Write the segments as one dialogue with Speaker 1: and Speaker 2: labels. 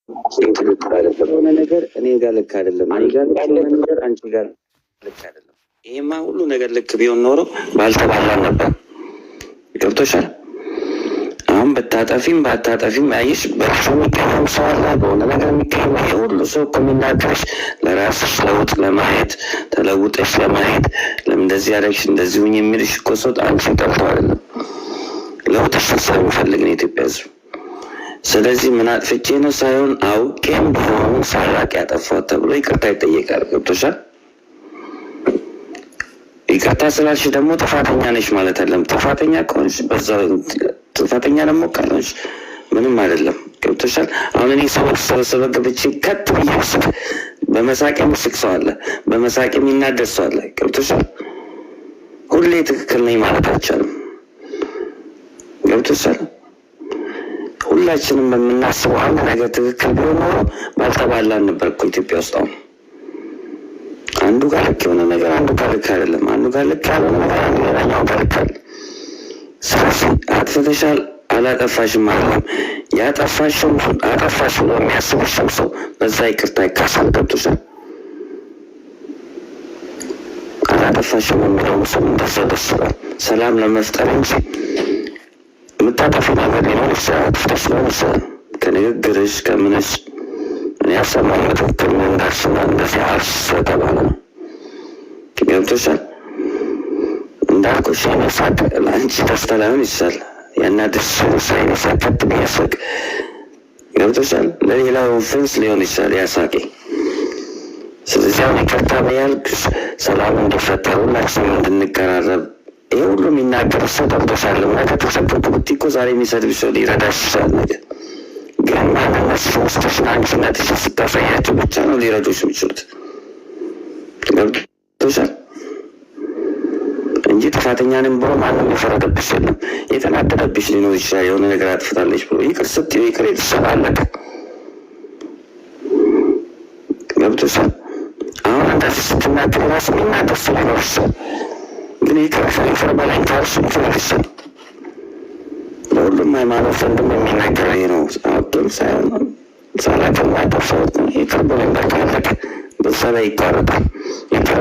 Speaker 1: የሆነ ነገር እኔ ጋር ልክ አይደለም፣ እኔ ጋር ልክ የሆነ ነገር አንቺ ጋር ልክ አይደለም። ይሄማ ሁሉ ነገር ልክ ቢሆን ኖሮ ባልተባላን ነበር። ገብቶሻል? አሁን ብታጠፊም ባታጠፊም ያይሽ በሱ የሚቀየም ሰው አለ፣ በሆነ ነገር የሚቀየም ሁሉ ሰው እኮ የሚናገርሽ ለራስሽ ለውጥ ለማየት ተለውጠሽ ለማየት ለምን እንደዚህ ያደረግሽ እንደዚህ ሁኝ የሚልሽ እኮ ሰው አንቺን ጠልቶ አይደለም፣ ለውጥሽን ስለሚፈልግ ነው የኢትዮጵያ ሕዝብ። ስለዚህ ምን አጥፍቼ ነው ሳይሆን አውቄም ቢሆን ሳላቅ ያጠፋሁት ተብሎ ይቅርታ ይጠየቃል። ገብቶሻል? ይቅርታ ስላልሽ ደግሞ ጥፋተኛ ነሽ ማለት አይደለም። ጥፋተኛ ከሆንሽ በዛው ጥፋተኛ ደግሞ ካልሆንሽ ምንም አይደለም። ገብቶሻል? አሁን እኔ ሰዎች ሰበሰበ ገብቼ ከት ብዬ ስቅ በመሳቅ የሚስቅ ሰው አለ፣ በመሳቅ የሚናደድ ሰው አለ። ገብቶሻል? ሁሌ ትክክል ነኝ ማለት አይቻልም። ገብቶሻል? ሁላችንም በምናስበው አንድ ነገር ትክክል ቢሆን ኖሮ ባልተባላን ነበር እኮ ኢትዮጵያ ውስጥ። አሁን አንዱ ጋር ልክ የሆነ ነገር አንዱ ጋር ልክ አይደለም፣ አንዱ ጋር ልክ ያልሆነ ነገር አንዱ ሌላኛው ጋር ልክ አለ። ስለዚህ አጥፍተሻል አላጠፋሽም አይደለም፣ ያጠፋሽም አጠፋሽ ብሎ የሚያስብሽም ሰው በዛ ይቅርታ ይካሳል። ገብቶሻል? አላጠፋሽም የሚለውም ሰው እንደዛ ደስ ይላል፣ ሰላም ለመፍጠር እንጂ የምታጠፊ ነገር ሊሆን ይችላል። አጥፍተሽ ሊሆን ይችላል። ከንግግርሽ ከምንሽ እኔ ያሰማኝ ትክክል እንዳልሽና እንደዚህ አልሽ ስለተባለ ነው። ገብቶሻል? እንዳልኩሽ ሳቅ ለአንቺ ደስታ ላይሆን ይችላል፣ ያናድሽ ሳይነ ሳቀት ቢያስቅ። ገብቶሻል? ለሌላው ፍንስ ሊሆን ይችላል ያሳቄ። ስለዚህ አሁን ይቅርታ በያልኩሽ ሰላም እንዲፈጠር ሁላችንም እንድንቀራረብ ይህ ሁሉ የሚናገር ሰው ጠብቶሻል። ነገ ተሰብቶ ብቲ እኮ ዛሬ የሚሰድብ ሰው ሊረዳሽ ይችላል። ነገር ግን ማንነት ውስጥሽን አንቺነትሽ ስታሳያቸው ብቻ ነው ሊረዱሽ የሚችሉት። ገብቶሻል? እንጂ ጥፋተኛንም ብሎ ማንም የፈረደብሽ የለም። የተናደደብሽ ሊኖር ይችላል፣ የሆነ ነገር አጥፍታለች ብሎ ይቅር ስትይው ይቅር የተሰባለቀ። ገብቶሻል? አሁን እንደዚህ ስትናገር ራሱ የሚናደር ሰው ሊኖር ይችላል። ግን ይቅር በላኝ ካልሽ ይችላል። ለሁሉም ሃይማኖት ዘንድም የሚናገር ይሄ ነው። አውቄም ሳይሆን ሳላውቅም ያጠፋሁት ይቅር በላኝ በቃ አለቀ። በዛ ላይ ይቋረጣል። ይቅር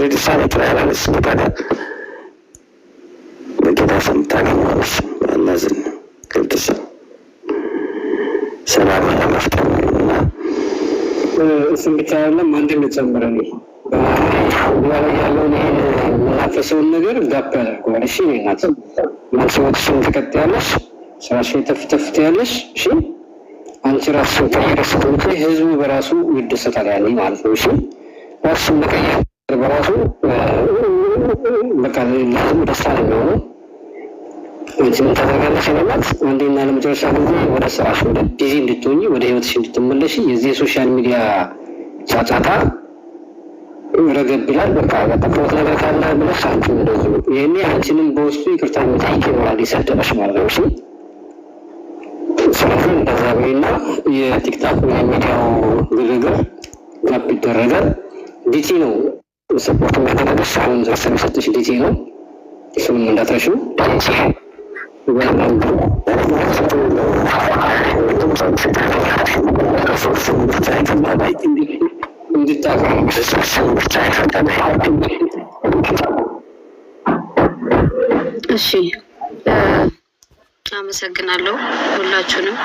Speaker 1: ይልሻል። ይቅር ያላለሽ ጌታ ጋር በጌታ ስም ታገኘዋለሽ። በአላህ ዘንድ ገብቶሻል? ሰላም ለመፍጠር እና
Speaker 2: እሱም ብቻ አይደለም አንድም የጨመረልኝ ያለውን ይሄን የምናፈሰውን ነገር ጋፕ ያደርገዋል። እሺ ናት ማንሰዎችሽን ትቀጥያለሽ፣ ስራሽን ተፍተፍት ያለሽ። እሺ አንቺ ራስሽን ቀይረሽ ስትመጪ ህዝቡ በራሱ ይደሰታል ያለኝ ማለት ነው። እሺ ራስሽን መቀየር በራሱ በቃ ለህዝቡ ደስታ ነው የሚሆነው። አንቺ ምን ታደርጋለሽ ይላላት አንዴና ለመጨረሻ ጊዜ ወደ ስራሽ ወደ ቢዚ እንድትሆኚ ወደ ህይወትሽ እንድትመለሽ የዚህ የሶሻል ሚዲያ ጫጫታ ረገብ ይላል። በቃ በጠቅሎት ነገር ካለ ብለሽ አንቺ እንደዚህ ይሄኔ አንቺንም በውስጡ ይቅርታ የሚጠይቅ ይኖራል የሰደበሽ ማለት ነው። እሺ ስለዚህ እንደዛ በይና የቲክታክ የሚዲያው ግርግር ጋፕ ይደረጋል። ዲቲ ነው ሰፖርት የሚያደረገሽ አሁን ዘርሰ የሚሰጥሽ ዲቲ ነው። እሱም እንዳትረሺው
Speaker 3: እሺ አመሰግናለሁ ሁላችሁንም፣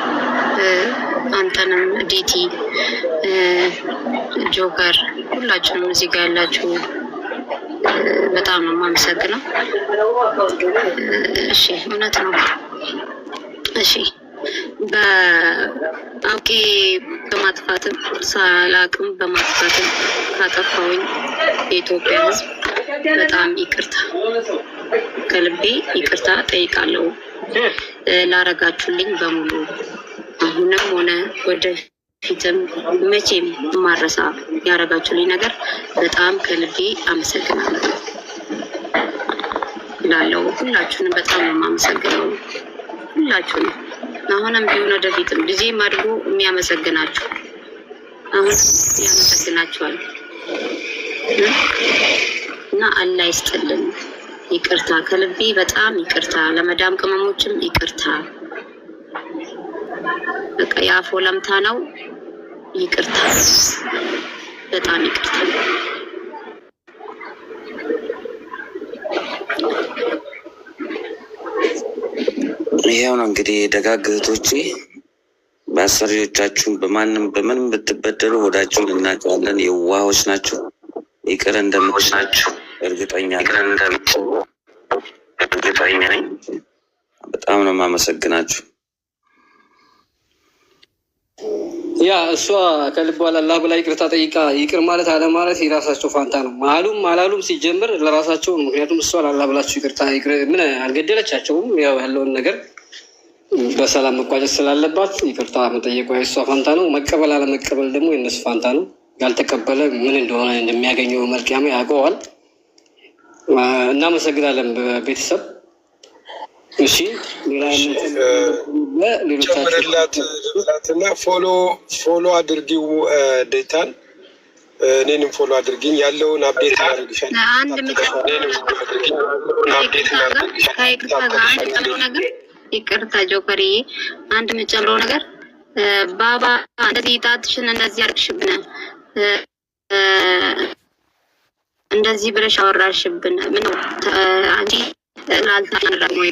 Speaker 3: አንተንም ዲቲ ጆከር ሁላችሁንም እዚህ ጋር ያላችሁ በጣም ነው የማመሰግነው። እሺ እውነት ነው። እሺ በአውቄ በማጥፋትም ሳላቅም በማጥፋትም ካጠፋሁኝ የኢትዮጵያ ሕዝብ በጣም ይቅርታ ከልቤ ይቅርታ ጠይቃለሁ። ላረጋችሁልኝ በሙሉ አሁንም ሆነ ወደፊትም መቼም ማረሳ ያረጋችሁልኝ ነገር በጣም ከልቤ አመሰግናለሁ እላለሁ። ሁላችሁንም በጣም ነው የማመሰግነው። ሁላችሁንም አሁንም ቢሆን ወደፊትም ጊዜም አድጎ የሚያመሰግናችሁ አሁን ያመሰግናችኋል እና አላህ ይስጥልን። ይቅርታ ከልቤ በጣም ይቅርታ። ለመዳም ቅመሞችም ይቅርታ። በቃ የአፍ ወለምታ ነው። ይቅርታ፣ በጣም ይቅርታ።
Speaker 1: ይሄው ነው እንግዲህ ደጋግ እህቶቼ፣ በአሰሪዎቻችሁን በምንም ብትበደሉ ወዳችሁን እናውቀዋለን። የዋሆች ናቸው። ይቅር እንደምትላችሁ እርግጠኛ ነኝ። በጣም ነው የማመሰግናችሁ።
Speaker 2: ያ እሷ ከልቧ ላላ ብላ ይቅርታ ጠይቃ ይቅር ማለት አለማለት የራሳቸው ፋንታ ነው። ማሉም አላሉም ሲጀምር ለራሳቸው። ምክንያቱም እሷ ላላ ብላችሁ ይቅርታ ምን አልገደለቻቸውም። ያው ያለውን ነገር በሰላም መቋጨት ስላለባት ይቅርታ መጠየቋ የእሷ ፋንታ ነው። መቀበል አለመቀበል ደግሞ የእነሱ ፋንታ ነው። ያልተቀበለ ምን እንደሆነ እንደሚያገኘው መልቅያማ ያውቀዋል። እናመሰግናለን ቤተሰብ። እሺ
Speaker 4: ጨምርላትና ፎሎ አድርጊው ዴታን፣ እኔንም ፎሎ አድርጊኝ። ያለውን አፕዴት ያደርግሻል።
Speaker 3: ይቅርታ ጆከርዬ፣ አንድ የምጨምረው ነገር ባባ እንደዚህ ጣትሽን እንደዚህ አርግሽብን፣ እንደዚህ ብለሽ አወራሽብን። ምን አንቺ ላልታረም ወይ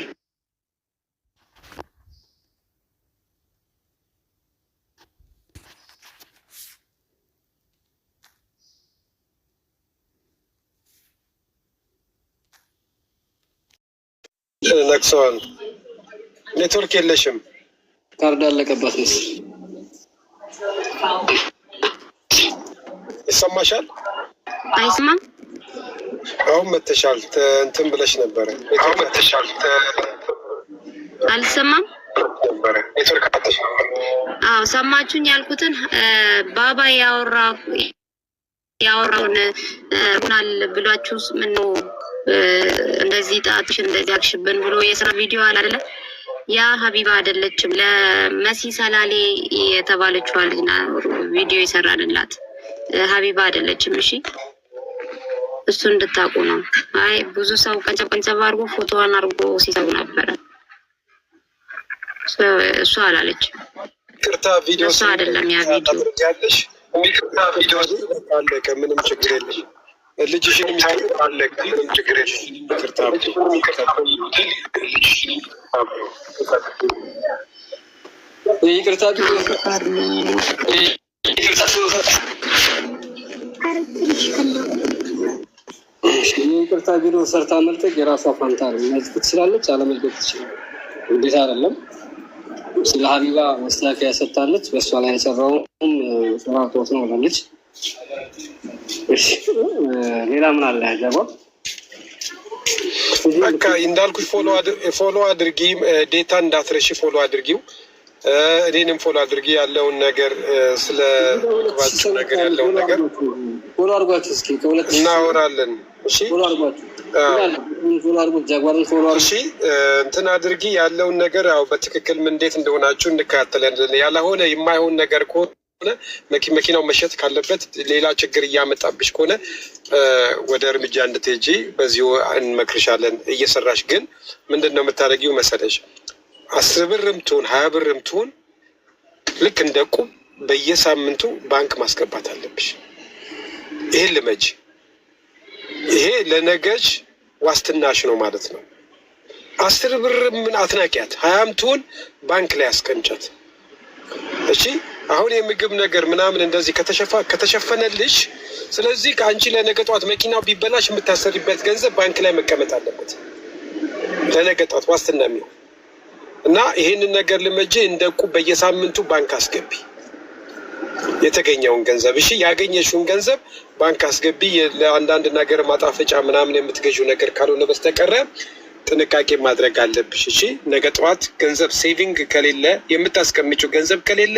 Speaker 4: ነክሰዋል። ኔትወርክ የለሽም።
Speaker 2: ካርድ አለቀባት ምስ
Speaker 4: ይሰማሻል?
Speaker 3: አይስማም።
Speaker 4: አሁን መተሻል እንትን ብለሽ ነበረ። አሁን መተሻል
Speaker 3: አልሰማም
Speaker 4: ነበረ። ኔትወርክ አጥተሽ።
Speaker 3: አዎ ሰማችሁኝ ያልኩትን ባባ ያወራውን ሆናል ብሏችሁስ ምን ነው እንደዚህ ጣትሽን እንደዚህ አክሽብን ብሎ የስራ ቪዲዮ አለ አይደለ? ያ ሀቢባ አይደለችም፣ ለመሲ ሰላሌ የተባለችው ልጅ ቪዲዮ የሰራንላት ሀቢባ አይደለችም። እሺ እሱ እንድታውቁ ነው። አይ ብዙ ሰው ቀንጨብ አድርጎ ፎቶዋን አድርጎ ሲሰሩ ነበረ። እሱ አላለችም።
Speaker 4: ይቅርታ ቪዲዮ
Speaker 3: እሱ አይደለም ያ ቪዲዮ
Speaker 4: ያለሽ። ይቅርታ ቪዲዮ አለቀ። ምንም ችግር የለሽ። ልጅሽን አለቀ። ምንም ችግር የለሽ። ይቅርታ
Speaker 2: ይቅርታ ቪዲዮ ሰርታ መልቀቅ የራሷ ፋንታ ነው። መልቀቅ ትችላለች፣ አለመልቀቅ ትችላለች። እንዴት አይደለም። ስለ ሀቢባ መስተካከያ ሰጥታለች። በእሷ ላይ የሰራውም ስራቶት ነው ብላለች። ሌላ ምን አለ ያገባ?
Speaker 4: በቃ እንዳልኩሽ ፎሎ አድርጊ። ዴታ እንዳትረሺ ፎሎ አድርጊው። እኔንም ፎሎ አድርጊ። ያለውን ነገር ስለ ባጭሩ ነገር ያለውን ነገር
Speaker 2: ፎሎ አድርጓችሁ እስኪ ከሁለት
Speaker 4: እናወራለን። እሺ
Speaker 2: ፎሎ አድርጓችሁ ፎሎ አድርጉት። ጃጓርን ፎሎ አድርጉ።
Speaker 4: እሺ እንትን አድርጊ። ያለውን ነገር ያው በትክክል ምን እንዴት እንደሆናችሁ እንከታተላለን። ያለሆነ የማይሆን ነገር ከሆነ መኪናው መሸጥ ካለበት ሌላ ችግር እያመጣብሽ ከሆነ ወደ እርምጃ እንድትሄጂ በዚሁ እንመክርሻለን። እየሰራሽ ግን ምንድን ነው የምታደርጊው መሰለሽ? 10 ብርም ትሁን 20 ብርም ትሁን ልክ እንደ ቁብ በየሳምንቱ ባንክ ማስገባት አለብሽ። ይሄን ልመጅ። ይሄ ለነገች ዋስትናሽ ነው ማለት ነው። 10 ብር ምን አትናቂያት፣ 20ም ትሁን ባንክ ላይ አስቀምጫት። እሺ አሁን የምግብ ነገር ምናምን እንደዚህ ከተሸፈነልሽ፣ ስለዚህ ከአንቺ ለነገ ጧት መኪናው ቢበላሽ የምታሰሪበት ገንዘብ ባንክ ላይ መቀመጥ አለበት። ለነገ ጧት ዋስትና የሚሆን እና ይሄንን ነገር ልመጄ እንደ ቁብ በየሳምንቱ ባንክ አስገቢ የተገኘውን ገንዘብ። እሺ ያገኘሽውን ገንዘብ ባንክ አስገቢ። ለአንዳንድ ነገር ማጣፈጫ ምናምን የምትገዢው ነገር ካልሆነ በስተቀረ ጥንቃቄ ማድረግ አለብሽ። እሺ ነገ ጠዋት ገንዘብ ሴቪንግ ከሌለ፣ የምታስቀምጪው ገንዘብ ከሌለ